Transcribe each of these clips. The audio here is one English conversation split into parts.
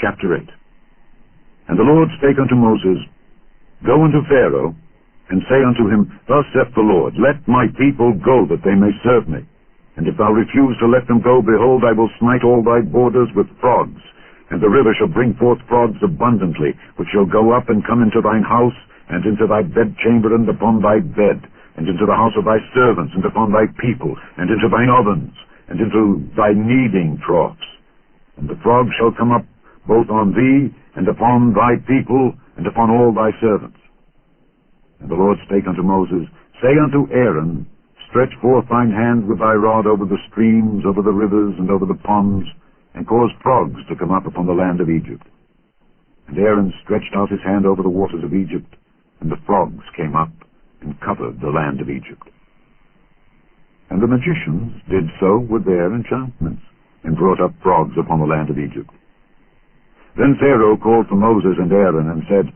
Chapter 8. And the Lord spake unto Moses, Go unto Pharaoh, and say unto him, Thus saith the Lord, Let my people go, that they may serve me. And if thou refuse to let them go, behold, I will smite all thy borders with frogs, and the river shall bring forth frogs abundantly, which shall go up and come into thine house, and into thy bedchamber, and upon thy bed, and into the house of thy servants, and upon thy people, and into thine ovens, and into thy kneading troughs. And the frogs shall come up both on thee, and upon thy people, and upon all thy servants. And the Lord spake unto Moses, Say unto Aaron, Stretch forth thine hand with thy rod over the streams, over the rivers, and over the ponds, and cause frogs to come up upon the land of Egypt. And Aaron stretched out his hand over the waters of Egypt, and the frogs came up and covered the land of Egypt. And the magicians did so with their enchantments, and brought up frogs upon the land of Egypt. Then Pharaoh called for Moses and Aaron, and said,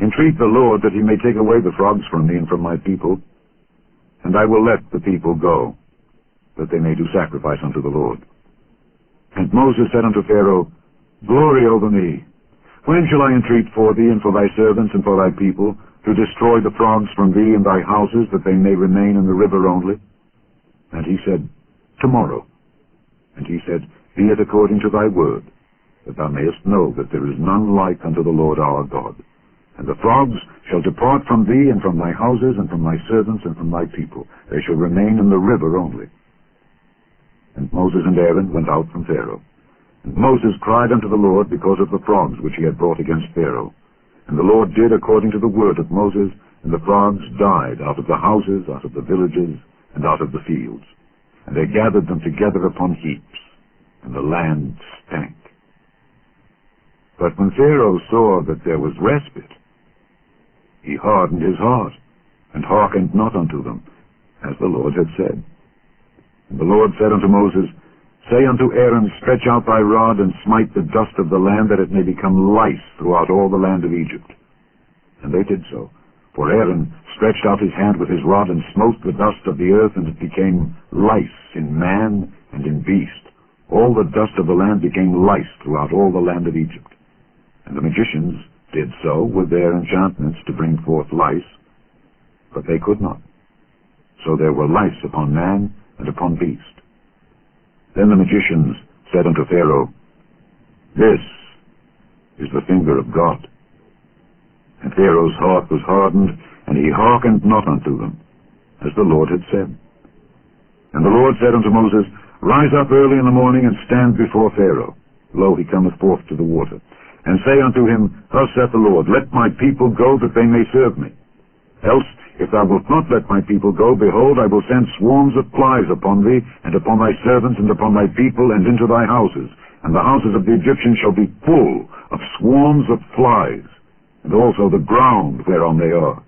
Entreat the Lord that he may take away the frogs from me and from my people, and I will let the people go, that they may do sacrifice unto the Lord. And Moses said unto Pharaoh, Glory over me! When shall I entreat for thee and for thy servants and for thy people, to destroy the frogs from thee and thy houses, that they may remain in the river only? And he said, Tomorrow. And he said, Be it according to thy word, that thou mayest know that there is none like unto the Lord our God. And the frogs shall depart from thee, and from thy houses, and from thy servants, and from thy people. They shall remain in the river only. And Moses and Aaron went out from Pharaoh. And Moses cried unto the Lord because of the frogs which he had brought against Pharaoh. And the Lord did according to the word of Moses, and the frogs died out of the houses, out of the villages, and out of the fields. And they gathered them together upon heaps, and the land stank. But when Pharaoh saw that there was respite, he hardened his heart, and hearkened not unto them, as the Lord had said. And the Lord said unto Moses, Say unto Aaron, Stretch out thy rod, and smite the dust of the land, that it may become lice throughout all the land of Egypt. And they did so. For Aaron stretched out his hand with his rod, and smote the dust of the earth, and it became lice in man and in beast. All the dust of the land became lice throughout all the land of Egypt. And the magicians did so with their enchantments to bring forth lice, but they could not. So there were lice upon man and upon beast. Then the magicians said unto Pharaoh, This is the finger of God. And Pharaoh's heart was hardened, and he hearkened not unto them, as the Lord had said. And the Lord said unto Moses, Rise up early in the morning, and stand before Pharaoh. Lo, he cometh forth to the water. And say unto him, Thus saith the Lord, Let my people go, that they may serve me. Else, if thou wilt not let my people go, behold, I will send swarms of flies upon thee, and upon thy servants, and upon thy people, and into thy houses. And the houses of the Egyptians shall be full of swarms of flies, and also the ground whereon they are.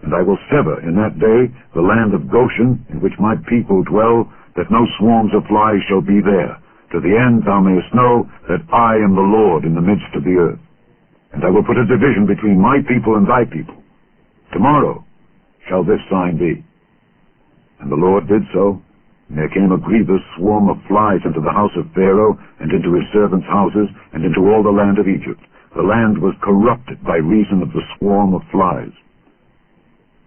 And I will sever in that day the land of Goshen, in which my people dwell, that no swarms of flies shall be there, to the end thou mayest know that I am the Lord in the midst of the earth. And I will put a division between my people and thy people. Tomorrow shall this sign be. And the Lord did so, and there came a grievous swarm of flies into the house of Pharaoh, and into his servants' houses, and into all the land of Egypt. The land was corrupted by reason of the swarm of flies.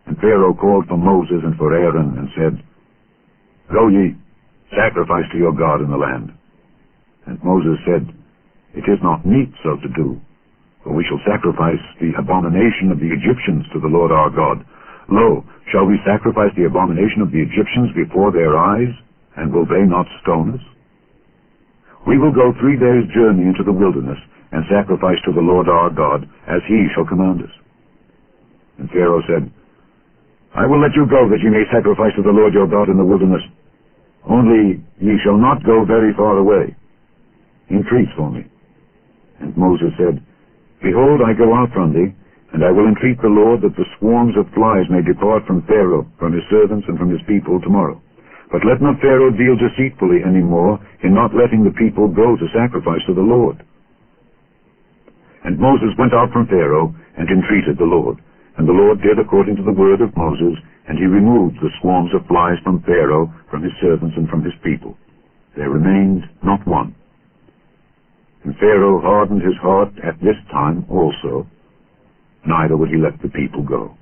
And Pharaoh called for Moses and for Aaron, and said, Go ye, sacrifice to your God in the land. And Moses said, It is not meet so to do, for we shall sacrifice the abomination of the Egyptians to the Lord our God. Lo, shall we sacrifice the abomination of the Egyptians before their eyes, and will they not stone us? We will go 3 days' journey into the wilderness, and sacrifice to the Lord our God, as he shall command us. And Pharaoh said, I will let you go, that ye may sacrifice to the Lord your God in the wilderness. Only ye shall not go very far away. Entreat for me. And Moses said, Behold, I go out from thee, and I will entreat the Lord that the swarms of flies may depart from Pharaoh, from his servants, and from his people tomorrow. But let not Pharaoh deal deceitfully any more in not letting the people go to sacrifice to the Lord. And Moses went out from Pharaoh, and entreated the Lord. And the Lord did according to the word of Moses, and he removed the swarms of flies from Pharaoh, from his servants, and from his people. There remained not one. And Pharaoh hardened his heart at this time also, neither would he let the people go.